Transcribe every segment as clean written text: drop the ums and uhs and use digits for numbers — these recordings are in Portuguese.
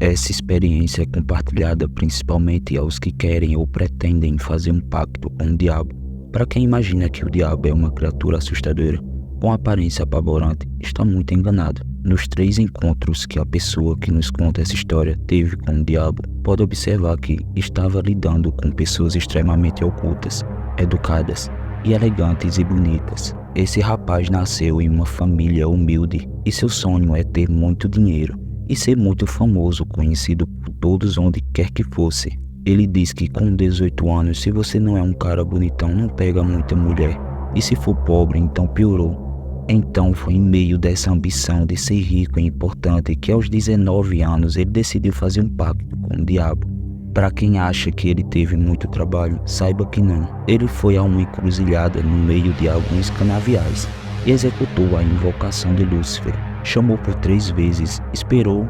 Essa experiência é compartilhada principalmente aos que querem ou pretendem fazer um pacto com o diabo. Para quem imagina que o diabo é uma criatura assustadora, com aparência apavorante, está muito enganado. Nos 3 encontros que a pessoa que nos conta essa história teve com o diabo, pode observar que estava lidando com pessoas extremamente ocultas, educadas e elegantes e bonitas. Esse rapaz nasceu em uma família humilde e seu sonho é ter muito dinheiro e ser muito famoso, conhecido por todos onde quer que fosse. Ele diz que com 18 anos, se você não é um cara bonitão, não pega muita mulher. E se for pobre, então piorou. Então foi em meio dessa ambição de ser rico e importante que aos 19 anos ele decidiu fazer um pacto com o diabo. Para quem acha que ele teve muito trabalho, saiba que não. Ele foi a uma encruzilhada no meio de alguns canaviais e executou a invocação de Lúcifer. Chamou por 3 vezes, esperou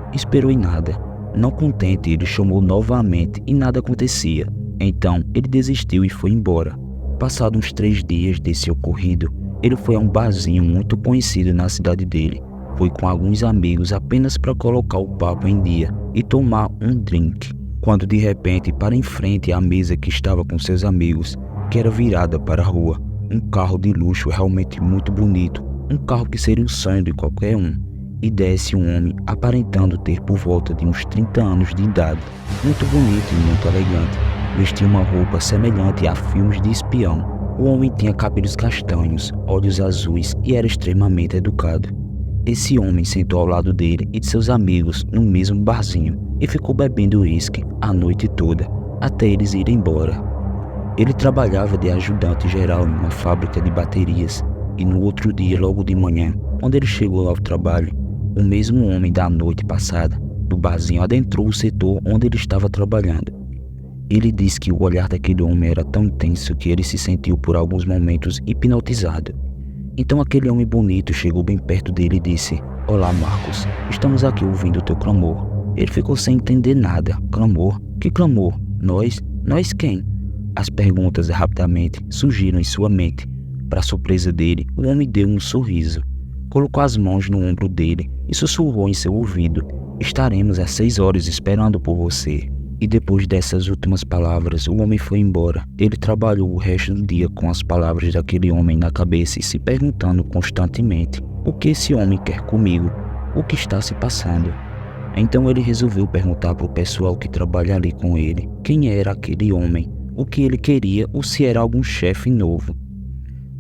e nada. Não contente, ele chamou novamente e nada acontecia. Então ele desistiu e foi embora. Passados uns 3 dias desse ocorrido, ele foi a um barzinho muito conhecido na cidade dele. Foi com alguns amigos apenas para colocar o papo em dia e tomar um drink. Quando de repente, para em frente à mesa que estava com seus amigos, que era virada para a rua, um carro de luxo realmente muito bonito, um carro que seria o sonho de qualquer um, e desce um homem aparentando ter por volta de uns 30 anos de idade, muito bonito e muito elegante, vestia uma roupa semelhante a filmes de espião. O homem tinha cabelos castanhos, olhos azuis e era extremamente educado. Esse homem sentou ao lado dele e de seus amigos no mesmo barzinho e ficou bebendo uísque a noite toda, até eles irem embora. Ele trabalhava de ajudante geral em uma fábrica de baterias e no outro dia, logo de manhã, quando ele chegou ao trabalho, o mesmo homem da noite passada, do barzinho, adentrou o setor onde ele estava trabalhando. Ele disse que o olhar daquele homem era tão intenso que ele se sentiu por alguns momentos hipnotizado. Então aquele homem bonito chegou bem perto dele e disse: "Olá, Marcos, estamos aqui ouvindo o teu clamor." Ele ficou sem entender nada. Clamor? Que clamor? Nós? Nós quem? As perguntas rapidamente surgiram em sua mente. Para surpresa dele, o homem deu um sorriso, colocou as mãos no ombro dele e sussurrou em seu ouvido: "Estaremos às 6 horas esperando por você." E depois dessas últimas palavras, o homem foi embora. Ele trabalhou o resto do dia com as palavras daquele homem na cabeça e se perguntando constantemente: o que esse homem quer comigo? O que está se passando? Então ele resolveu perguntar para o pessoal que trabalha ali com ele quem era aquele homem, o que ele queria ou se era algum chefe novo.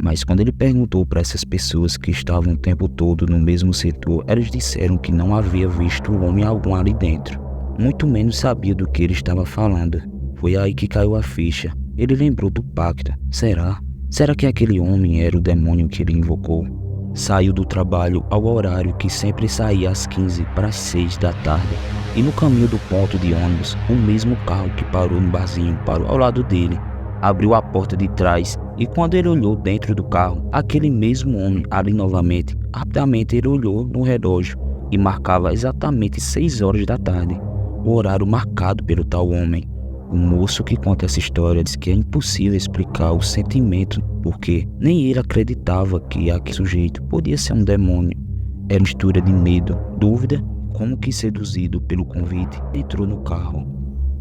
Mas quando ele perguntou para essas pessoas que estavam o tempo todo no mesmo setor, eles disseram que não havia visto homem algum ali dentro. Muito menos sabia do que ele estava falando. Foi aí que caiu a ficha. Ele lembrou do pacto. Será? Será que aquele homem era o demônio que ele invocou? Saiu do trabalho ao horário que sempre saía às 15 para as 6 da tarde. E no caminho do ponto de ônibus, o mesmo carro que parou no barzinho parou ao lado dele. Abriu a porta de trás e quando ele olhou dentro do carro, aquele mesmo homem ali novamente. Rapidamente ele olhou no relógio e marcava exatamente 6 horas da tarde. O horário marcado pelo tal homem. O moço que conta essa história diz que é impossível explicar o sentimento, porque nem ele acreditava que aquele sujeito podia ser um demônio. Era mistura de medo, dúvida, como que seduzido pelo convite, entrou no carro.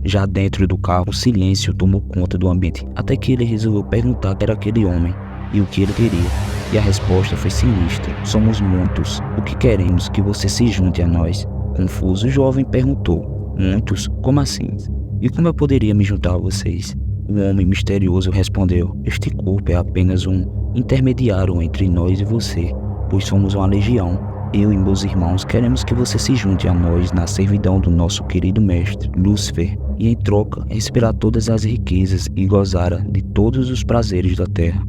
Já dentro do carro, o silêncio tomou conta do ambiente, até que ele resolveu perguntar quem era aquele homem e o que ele queria. E a resposta foi sinistra: "Somos muitos. O que queremos que você se junte a nós?" Confuso, o jovem perguntou: "Muitos? Como assim? E como eu poderia me juntar a vocês?" O homem misterioso respondeu: "Este corpo é apenas um intermediário entre nós e você, pois somos uma legião. Eu e meus irmãos queremos que você se junte a nós na servidão do nosso querido mestre, Lúcifer, e em troca receberá todas as riquezas e gozará de todos os prazeres da terra.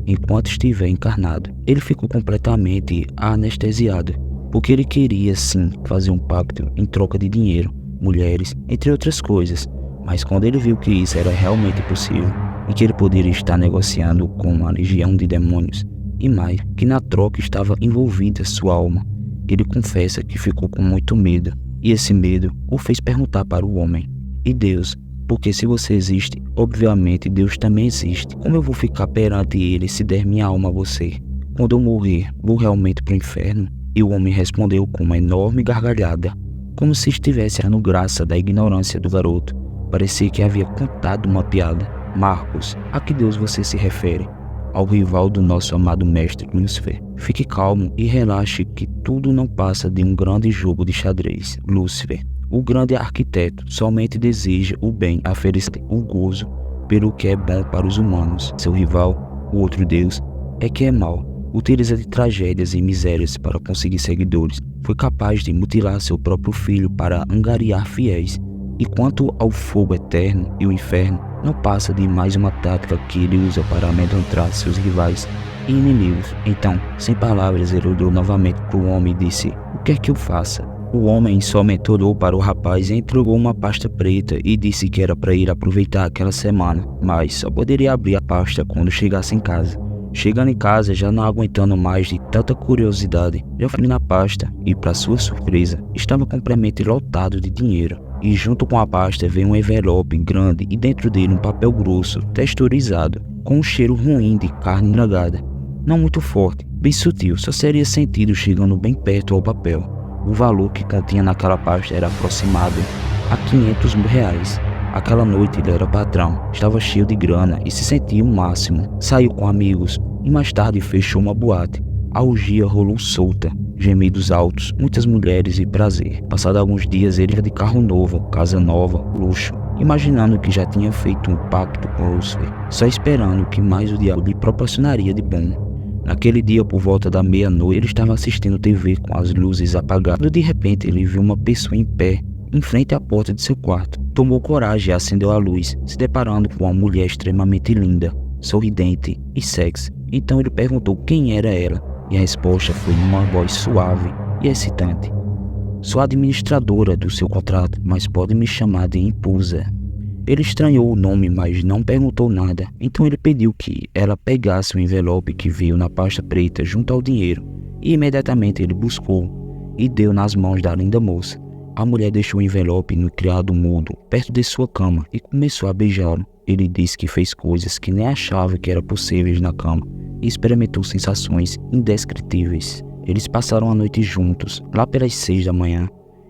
Enquanto estiver encarnado." Ele ficou completamente anestesiado, porque ele queria sim fazer um pacto em troca de dinheiro, mulheres, entre outras coisas, mas quando ele viu que isso era realmente possível e que ele poderia estar negociando com uma legião de demônios e mais, que na troca estava envolvida sua alma, ele confessa que ficou com muito medo, e esse medo o fez perguntar para o homem: "E Deus? Porque se você existe, obviamente Deus também existe. Como eu vou ficar perante ele se der minha alma a você? Quando eu morrer, vou realmente para o inferno?" E o homem respondeu com uma enorme gargalhada: como se estivesse dando graça da ignorância do garoto. Parecia que havia contado uma piada. Marcos, a que Deus você se refere? Ao rival do nosso amado mestre Lúcifer. Fique calmo e relaxe que tudo não passa de um grande jogo de xadrez. Lúcifer, o grande arquiteto, somente deseja o bem, a felicidade, o gozo pelo que é bom para os humanos. Seu rival, o outro Deus, é que é mau. Utiliza de tragédias e misérias para conseguir seguidores. Foi capaz de mutilar seu próprio filho para angariar fiéis. E quanto ao fogo eterno e o inferno, não passa de mais uma tática que ele usa para amedrontar seus rivais e inimigos. Então, sem palavras, ele olhou novamente para o homem e disse: o que é que eu faça? O homem somente olhou para o rapaz e entregou uma pasta preta e disse que era para ir aproveitar aquela semana, mas só poderia abrir a pasta quando chegasse em casa. Chegando em casa, já não aguentando mais de tanta curiosidade, já fui na pasta e, para sua surpresa, estava completamente lotado de dinheiro. E junto com a pasta veio um envelope grande e dentro dele um papel grosso, texturizado, com um cheiro ruim de carne estragada. Não muito forte, bem sutil, só seria sentido chegando bem perto ao papel. O valor que continha naquela pasta era aproximado a R$500.000. Aquela noite ele era patrão, estava cheio de grana e se sentia o máximo. Saiu com amigos e mais tarde fechou uma boate. A orgia rolou solta, gemidos altos, muitas mulheres e prazer. Passado alguns dias ele ia de carro novo, casa nova, luxo, imaginando que já tinha feito um pacto com Lúcifer, só esperando que mais o diabo lhe proporcionaria de bom. Naquele dia, por volta da meia-noite, ele estava assistindo TV com as luzes apagadas. De repente ele viu uma pessoa em pé, em frente à porta de seu quarto. Tomou coragem e acendeu a luz, se deparando com uma mulher extremamente linda, sorridente e sexy. Então ele perguntou quem era ela, e a resposta foi numa voz suave e excitante: sou administradora do seu contrato, mas pode me chamar de Impulsa. Ele estranhou o nome, mas não perguntou nada. Então ele pediu que ela pegasse o envelope que veio na pasta preta junto ao dinheiro, e imediatamente ele buscou e deu nas mãos da linda moça. A mulher deixou o envelope no criado mudo, perto de sua cama, e começou a beijá-lo. Ele disse que fez coisas que nem achava que eram possíveis na cama, e experimentou sensações indescritíveis. Eles passaram a noite juntos. Lá pelas 6 da manhã,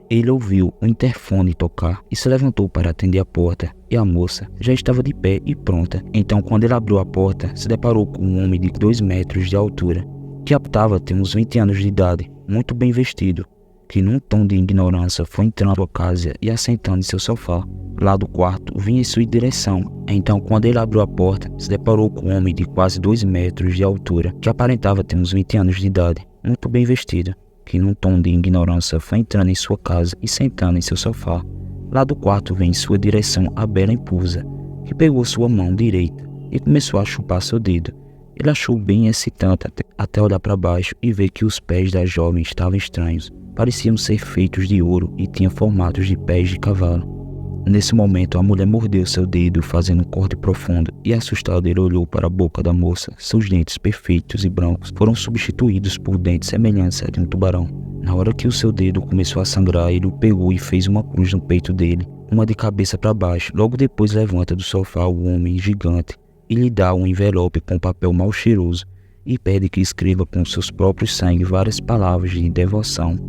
ele ouviu o interfone tocar e se levantou para atender a porta, e a moça já estava de pé e pronta. Então, quando ele abriu a porta, se deparou com um homem de 2 metros de altura, que aptava ter uns 20 anos de idade, muito bem vestido, que num tom de ignorância foi entrando na casa e assentando em seu sofá. Lá do quarto vinha em sua direção. Então, quando ele abriu a porta, se deparou com um homem de quase 2 metros de altura, que aparentava ter uns 20 anos de idade, muito bem vestido, que num tom de ignorância foi entrando em sua casa e sentando em seu sofá. Lá do quarto veio em sua direção a bela Impulsa, que pegou sua mão direita e começou a chupar seu dedo. Ele achou bem excitante até olhar para baixo e ver que os pés da jovem estavam estranhos. Pareciam ser feitos de ouro e tinham formatos de pés de cavalo. Nesse momento, a mulher mordeu seu dedo, fazendo um corte profundo, e assustado ele olhou para a boca da moça. Seus dentes perfeitos e brancos foram substituídos por dentes semelhantes a de um tubarão. Na hora que o seu dedo começou a sangrar, ele o pegou e fez uma cruz no peito dele, uma de cabeça para baixo. Logo depois levanta do sofá o homem gigante e lhe dá um envelope com papel mal cheiroso e pede que escreva com seus próprios sangue várias palavras de devoção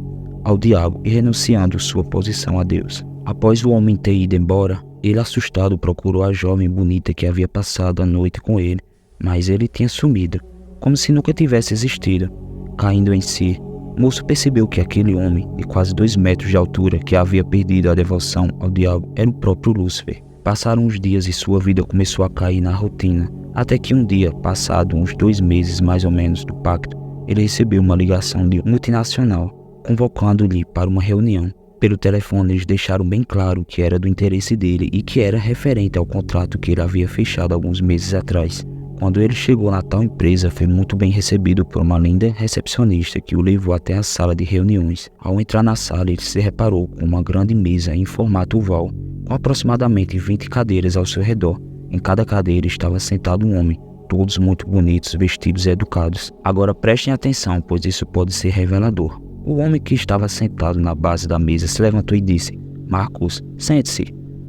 ao diabo e renunciando sua posição a Deus. Após o homem ter ido embora, ele assustado procurou a jovem bonita que havia passado a noite com ele, mas ele tinha sumido, como se nunca tivesse existido. Caindo em si, o moço percebeu que aquele homem de quase 2 metros de altura que havia perdido a devoção ao diabo era o próprio Lúcifer. Passaram uns dias e sua vida começou a cair na rotina, até que um dia, passado uns 2 meses mais ou menos do pacto, ele recebeu uma ligação de multinacional, convocando-lhe para uma reunião. Pelo telefone eles deixaram bem claro que era do interesse dele e que era referente ao contrato que ele havia fechado alguns meses atrás. Quando ele chegou na tal empresa, foi muito bem recebido por uma linda recepcionista que o levou até a sala de reuniões. Ao entrar na sala, ele se reparou com uma grande mesa em formato oval, com aproximadamente 20 cadeiras ao seu redor. Em cada cadeira estava sentado um homem, todos muito bonitos, vestidos e educados. Agora prestem atenção, pois isso pode ser revelador. O homem que estava sentado na base da mesa se levantou e disse: Marcos, sente-se.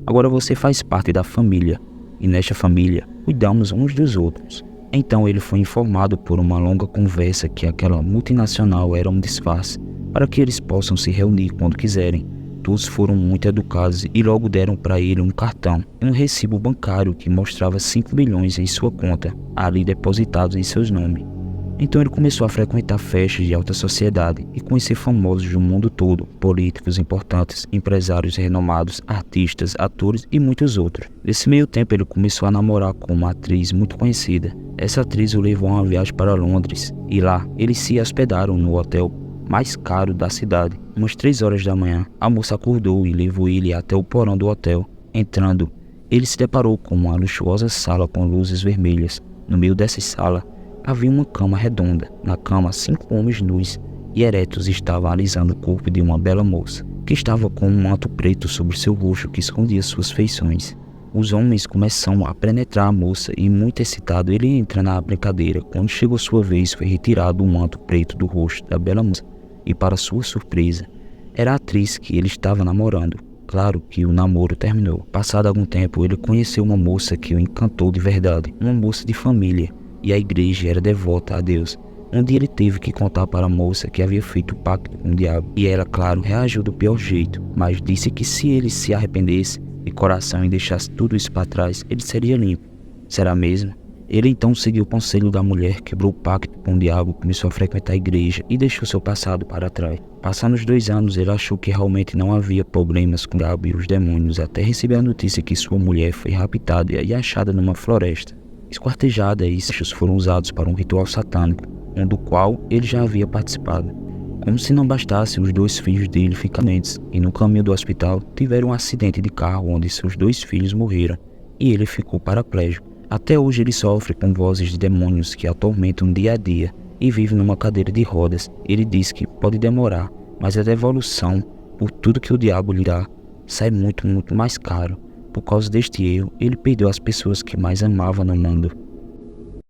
Agora você faz parte da família, e nesta família cuidamos uns dos outros. Então ele foi informado por uma longa conversa que aquela multinacional era um disfarce para que eles possam se reunir quando quiserem. todos foram muito educados e logo deram para ele um cartão e um recibo bancário que mostrava 5 milhões em sua conta, ali depositados em seus nomes. Então ele começou a frequentar festas de alta sociedade e conhecer famosos do mundo todo, políticos importantes, empresários renomados, artistas, atores e muitos outros. Nesse meio tempo ele começou a namorar com uma atriz muito conhecida. Essa atriz o levou a uma viagem para Londres e lá eles se hospedaram no hotel mais caro da cidade. Umas 3 horas da manhã, a moça acordou e levou ele até o porão do hotel. Entrando, ele se deparou com uma luxuosa sala com luzes vermelhas. No meio dessa sala, havia uma cama redonda. Na cama, 5 homens nus e eretos estavam alisando o corpo de uma bela moça, que estava com um manto preto sobre seu rosto que escondia suas feições. Os homens começam a penetrar a moça e, muito excitado, ele entra na brincadeira. Quando chegou sua vez, foi retirado o manto preto do rosto da bela moça e, para sua surpresa, era a atriz que ele estava namorando. Claro que o namoro terminou. Passado algum tempo, ele conheceu uma moça que o encantou de verdade, uma moça de família, e a igreja era devota a Deus. Um dia ele teve que contar para a moça que havia feito pacto com o diabo, e ela, claro, reagiu do pior jeito, mas disse que se ele se arrependesse de coração e deixasse tudo isso para trás, ele seria limpo. Será mesmo? Ele então seguiu o conselho da mulher, quebrou o pacto com o diabo, começou a frequentar a igreja e deixou seu passado para trás. Passando os 2 anos, ele achou que realmente não havia problemas com o diabo e os demônios, até receber a notícia que sua mulher foi raptada e achada numa floresta. Esquartejada e seixos foram usados para um ritual satânico, um do qual ele já havia participado. Como se não bastasse, os 2 filhos dele ficaram doentes e no caminho do hospital tiveram um acidente de carro onde seus 2 filhos morreram e ele ficou paraplégico. Até hoje ele sofre com vozes de demônios que atormentam dia a dia e vive numa cadeira de rodas. Ele diz que pode demorar, mas a devolução por tudo que o diabo lhe dá sai muito mais caro. Por causa deste erro, ele perdeu as pessoas que mais amava no mundo.